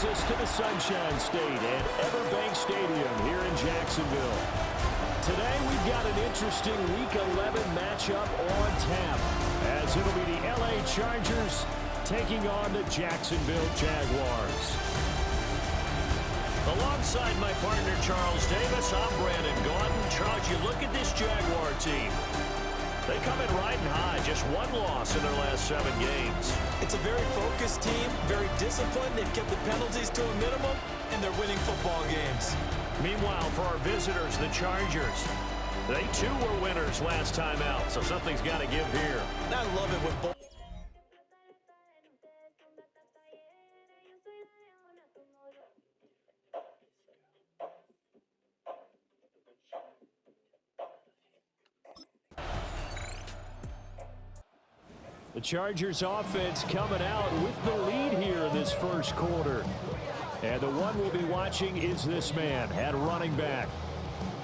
brings us to the Sunshine State at Everbank Stadium here in Jacksonville. Today we've got an interesting Week 11 matchup on tap, as it'll be the LA Chargers taking on the Jacksonville Jaguars. Alongside my partner Charles Davis, I'm Brandon Gaudin. Charles, you look at this Jaguar team. They come in riding high, just one loss in their last 7 games. It's a very focused team, very disciplined. They've kept the penalties to a minimum, and they're winning football games. Meanwhile, for our visitors, the Chargers, they too were winners last time out, so something's got to give here. And I love it when both. The Chargers offense coming out with the lead here in this first quarter. And the one we'll be watching is this man at running back.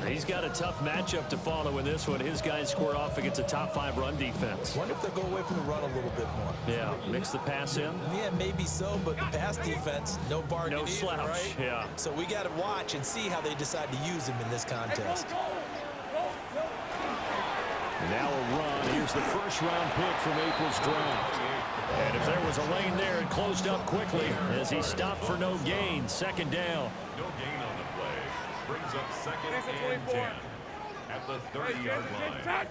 He's got a tough matchup to follow in this one. His guys square off against a top-5 run defense. Wonder if they'll go away from the run a little bit more. Yeah, mix the pass in. Yeah, maybe so, but the pass defense, no bargain No slouch, either, right? yeah. So we got to watch and see how they decide to use him in this contest. Now a run. Here's the first-round pick from April's draft. And if there was a lane there, it closed up quickly as he stopped for no gain. Second down. No gain on the play. Brings up second and 10 at the 30-yard line.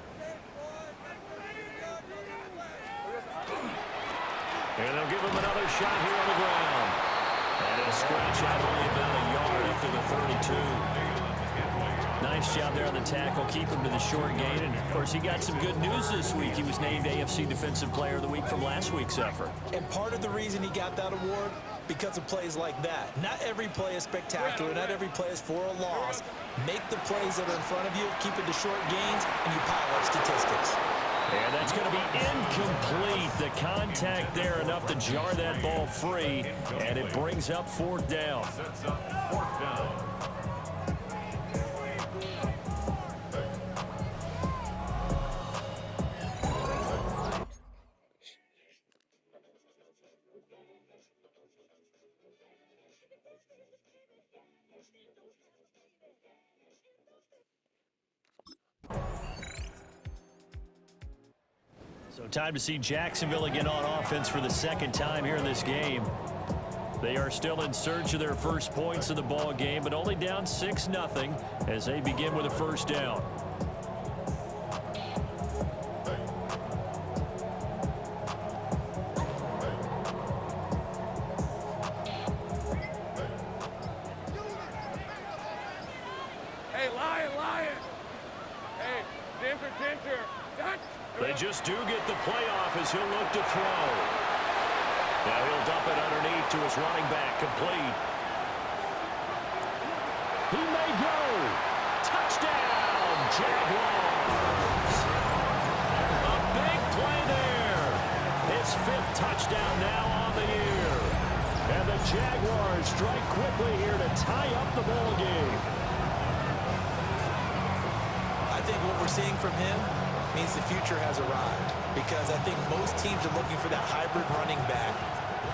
And they'll give him another shot here on the ground. And it'll scratch out only about a yard after the 32. Nice job there on the tackle. Keep him to the short gain. And, of course, he got some good news this week. He was named AFC Defensive Player of the Week from last week's effort. And part of the reason he got that award, because of plays like that. Not every play is spectacular. Not every play is for a loss. Make the plays that are in front of you, keep it to short gains, and you pile up statistics. And that's going to be incomplete. The contact there enough to jar that ball free, and it brings up 4th down. Sets up 4th down. So time to see Jacksonville again on offense for the second time here in this game. They are still in search of their first points of the ball game, but only down 6-0 as they begin with a first down. Hey, Lion! Hey, Dinter! They just do get the playoff as he'll look to throw. Now he'll dump it underneath to his running back, complete. He may go. Touchdown, Jaguars. A big play there. His 5th touchdown now on the year. And the Jaguars strike quickly here to tie up the ball game. I think what we're seeing from him means the future has arrived, because I think most teams are looking for that hybrid running back.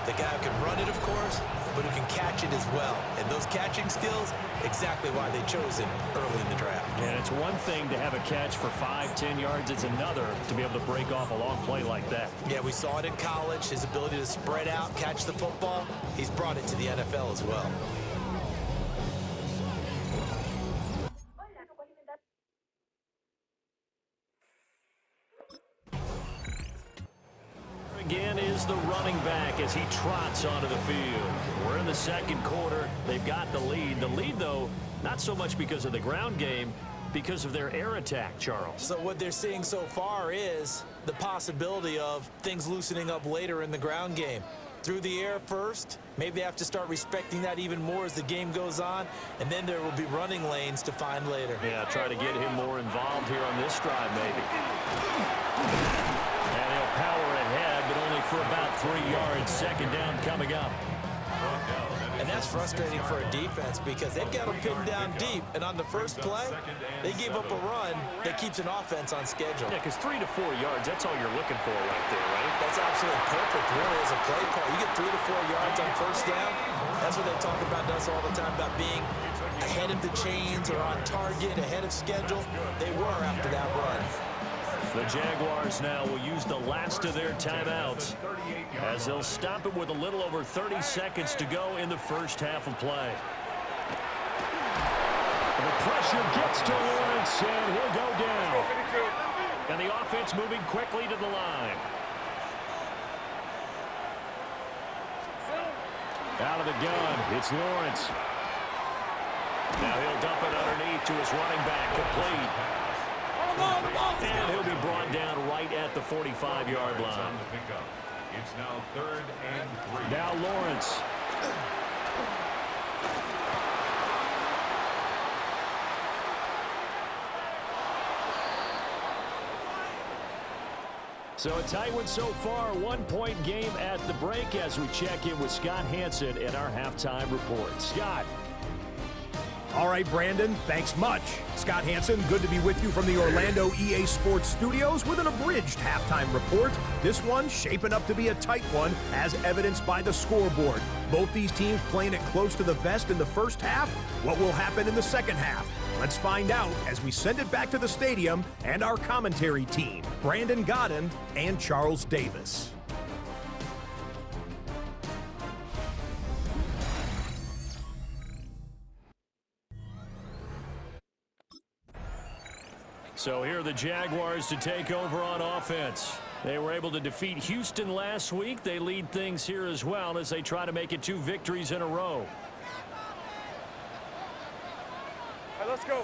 The guy who can run it, of course, but who can catch it as well. And those catching skills, exactly why they chose him early in the draft. And it's one thing to have a catch for 5-10 yards. It's another to be able to break off a long play like that. Yeah, we saw it in college, his ability to spread out, catch the football. He's brought it to the NFL as well. Again is the running back as he trots onto the field. We're in the second quarter. They've got the lead. The lead, though, not so much because of the ground game, because of their air attack, Charles. So what they're seeing so far is the possibility of things loosening up later in the ground game. Through the air first, maybe they have to start respecting that even more as the game goes on, and then there will be running lanes to find later. Yeah, try to get him more involved here on this drive, maybe. And he'll power ahead, but only for about 3 yards. Second down coming up. And that's frustrating for a defense because they've got them pinned down deep. And on the first play, they gave up a run that keeps an offense on schedule. Yeah, because 3 to 4 yards, that's all you're looking for right there, right? That's absolutely perfect, really, as a play call. You get 3 to 4 yards on first down, That's what they talk about us all the time, about being ahead of the chains or on target, ahead of schedule. They were after that run. The Jaguars now will use the last of their timeouts as they'll stop it with a little over 30 seconds to go in the first half of play. The pressure gets to Lawrence, and he'll go down. And the offense moving quickly to the line. Out of the gun, it's Lawrence. Now he'll dump it underneath to his running back, complete. And he'll be brought down right at the 45-yard line. It's now 3rd and 3. Now Lawrence. So a tight one so far, 1-point game at the break as we check in with Scott Hansen in our halftime report. Scott. All right, Brandon, thanks much. Scott Hansen, good to be with you from the Orlando EA Sports Studios with an abridged halftime report. This one shaping up to be a tight one, as evidenced by the scoreboard. Both these teams playing it close to the vest in the first half. What will happen in the second half? Let's find out as we send it back to the stadium and our commentary team, Brandon Godden and Charles Davis. So here are the Jaguars to take over on offense. They were able to defeat Houston last week. They lead things here as well as they try to make it 2 victories in a row. Hey, let's go.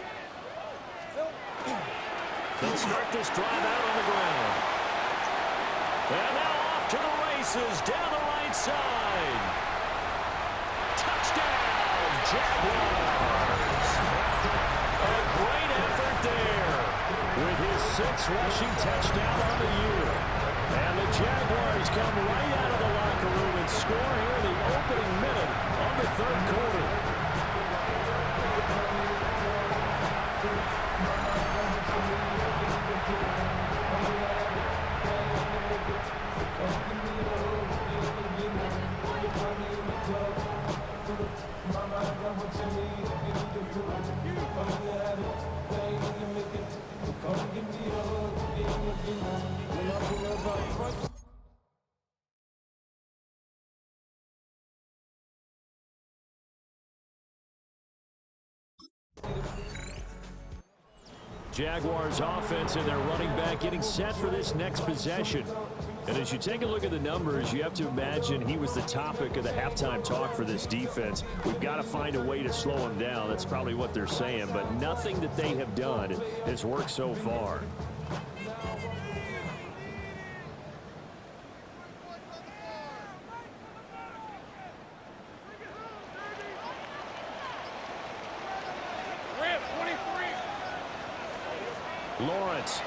They'll start this drive out on the ground. And now off to the races down the right side. Touchdown, Jaguars. A great effort there. With his 6th rushing touchdown on the year. And the Jaguars come right out of the locker room and score here in the opening minute of the 3rd quarter. Jaguars offense and their running back getting set for this next possession. And as you take a look at the numbers, you have to imagine he was the topic of the halftime talk for this defense. We've got to find a way to slow him down. That's probably what they're saying, but nothing that they have done has worked so far. Lawrence.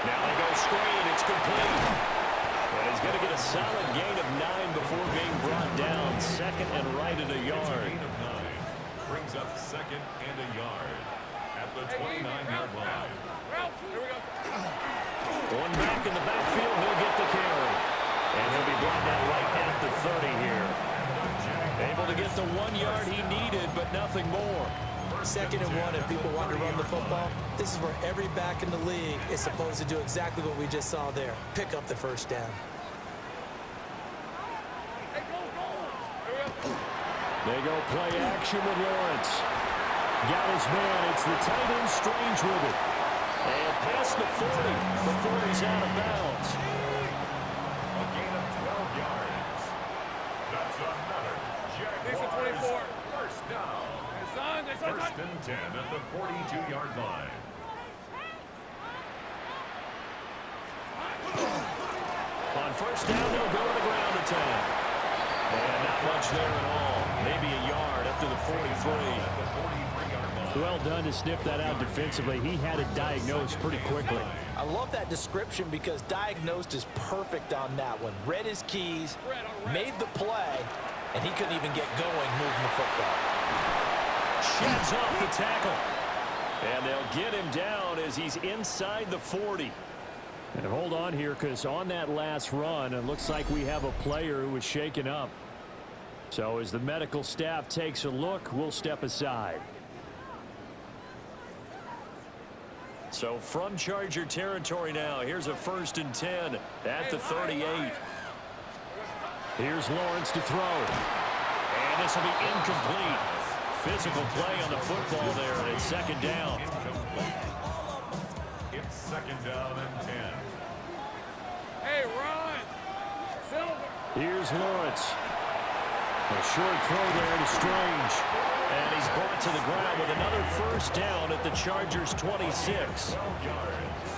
Now they go screen. It's complete. And he's going to get a solid gain of 9 before being brought down. 2nd and right at a yard. Gain of 9 brings up 2nd and a yard at the 29-yard line. Here we go. One back in the backfield. He'll get the carry. And he'll be brought down right at the 30 here. Able to get the 1 yard he needed, but nothing more. 2nd and 1, if people want to run the football, this is where every back in the league is supposed to do exactly what we just saw there. Pick up the first down. They go play action with Lawrence. Got his man. It's the tight end Strange with it. And past the 40 before he's out of bounds. A gain of 12 yards. That's another Jaguars 24. first down. 1st and 10 at the 42-yard line. On first down, they'll go to the ground attack. And not much there at all. Maybe a yard up to the 43. Well done to sniff that out defensively. He had it diagnosed pretty quickly. I love that description because diagnosed is perfect on that one. Read his keys, made the play, and he couldn't even get going moving the football. Sheds off the tackle. And they'll get him down as he's inside the 40. And hold on here, because on that last run, it looks like we have a player who was shaken up. So as the medical staff takes a look, we'll step aside. So from Charger territory now, here's a 1st and 10 at the 38. Here's Lawrence to throw. And this will be incomplete. Physical play on the football there, and it's 2nd down. It's 2nd down and 10. Hey, run! Silver! Here's Lawrence. A short throw there to Strange. And he's brought to the ground with another 1st down at the Chargers' 26. 12 yards.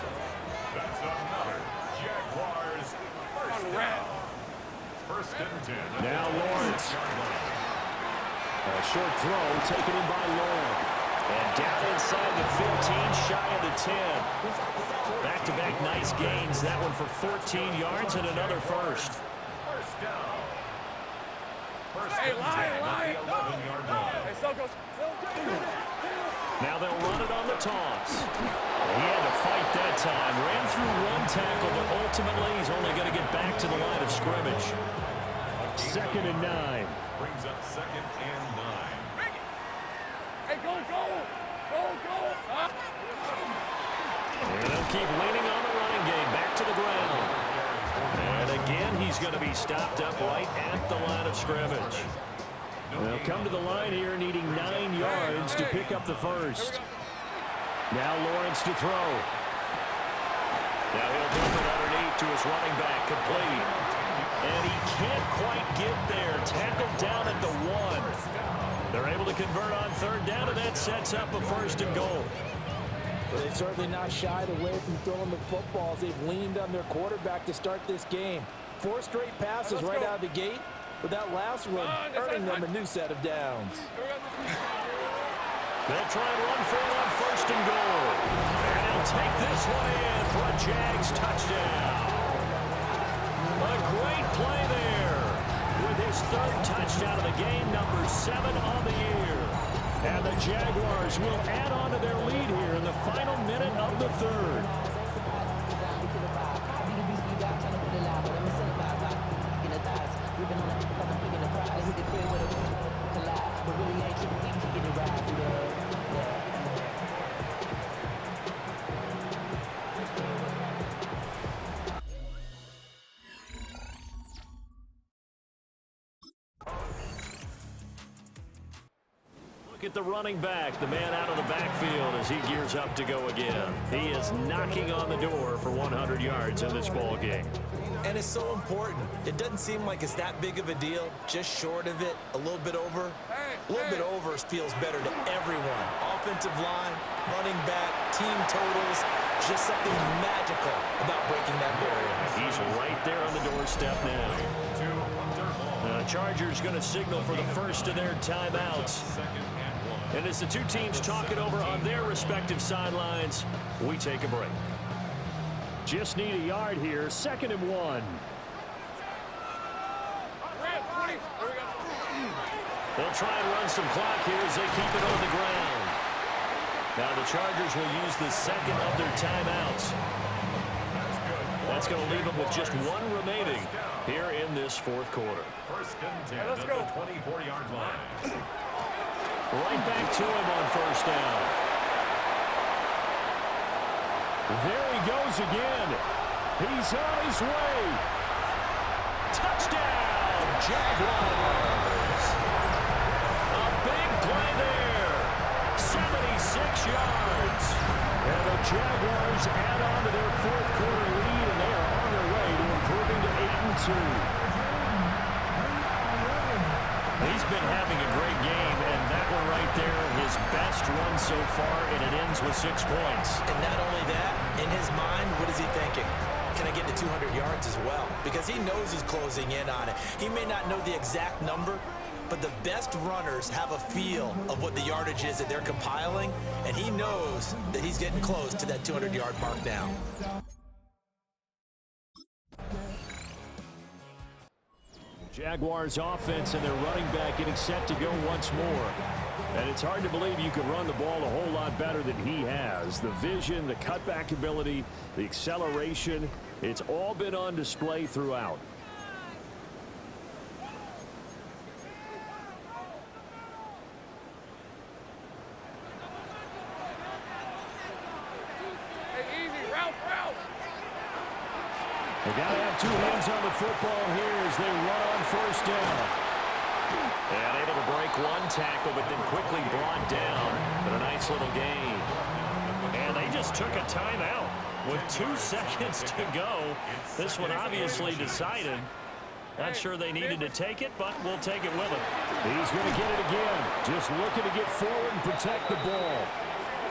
That's another Jaguars first down. 1st and 10. Now Lawrence. A short throw taken in by Long. And down inside the 15, shy of the 10. Back-to-back nice gains. That one for 14 yards and another 1st. First down. Hey, line! 11-yard line. Hey, still goes. Now they'll run it on the toss. He had to fight that time. Ran through one tackle, but ultimately he's only going to get back to the line of scrimmage. 2nd and 9. Brings up 2nd and 9. Hey, go! And they'll keep leaning on the running game. Back to the ground. And again, he's going to be stopped up right at the line of scrimmage. They'll come to the line here needing 9 yards to pick up the 1st. Now Lawrence to throw. Now he'll dump it underneath to his running back, complete. And he can't quite get there. Tackled down at the 1. They're able to convert on 3rd down, and that sets up a 1st and goal. Well, they've certainly not shied away from throwing the footballs. They've leaned on their quarterback to start this game. 4 straight passes right out of the gate, with that last one earning them a new set of downs. They'll try and run for it on 1st and goal. And he'll take this one in for a Jags touchdown. A great play there with his 3rd touchdown of the game, number 7 on the year. And the Jaguars will add on to their lead here in the final minute of the 3rd. At the running back, the man out of the backfield as he gears up to go again. He is knocking on the door for 100 yards in this ball game. And it's so important. It doesn't seem like it's that big of a deal, just short of it, a little bit over. A little bit over feels better to everyone. Offensive line, running back, team totals, just something magical about breaking that barrier. He's right there on the doorstep now. The Chargers going to signal for the first of their timeouts. And as the two teams talk it over on their respective sidelines, we take a break. Just need a yard here. 2nd and 1. They'll try and run some clock here as they keep it on the ground. Now the Chargers will use the 2nd of their timeouts. That's going to leave them with just 1 remaining here in this 4th quarter. 1st and 10 at the 24-yard line. Right back to him on 1st down. There he goes again. He's on his way. Touchdown, Jaguars. A big play there. 76 yards. And the Jaguars add on to their 4th quarter lead, and they are on their way to improving to 8-2. He's been having a great game, and that one right there, his best run so far, and it ends with 6 points. And not only that, in his mind, what is he thinking? Can I get to 200 yards as well? Because he knows he's closing in on it. He may not know the exact number, but the best runners have a feel of what the yardage is that they're compiling, and he knows that he's getting close to that 200-yard mark now. Jaguars offense and their running back getting set to go once more. And it's hard to believe you can run the ball a whole lot better than he has. The vision, the cutback ability, the acceleration, it's all been on display throughout. They got to have two hands on the football here as they run on first down. And able to break one tackle, but then quickly brought down. But a nice little gain. And they just took a timeout with 2 seconds to go. This one obviously decided. Not sure they needed to take it, but we'll take it with them. He's going to get it again. Just looking to get forward and protect the ball.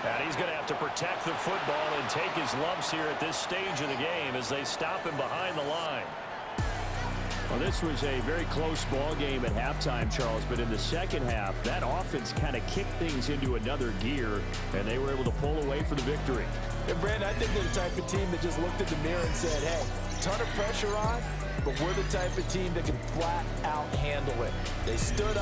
And he's going to have to protect the football and take his lumps here at this stage of the game as they stop him behind the line. Well, this was a very close ball game at halftime, Charles, but in the second half, that offense kind of kicked things into another gear, and they were able to pull away for the victory. And, Brandon, I think they're the type of team that just looked in the mirror and said, hey, ton of pressure on, but we're the type of team that can flat out handle it. They stood up.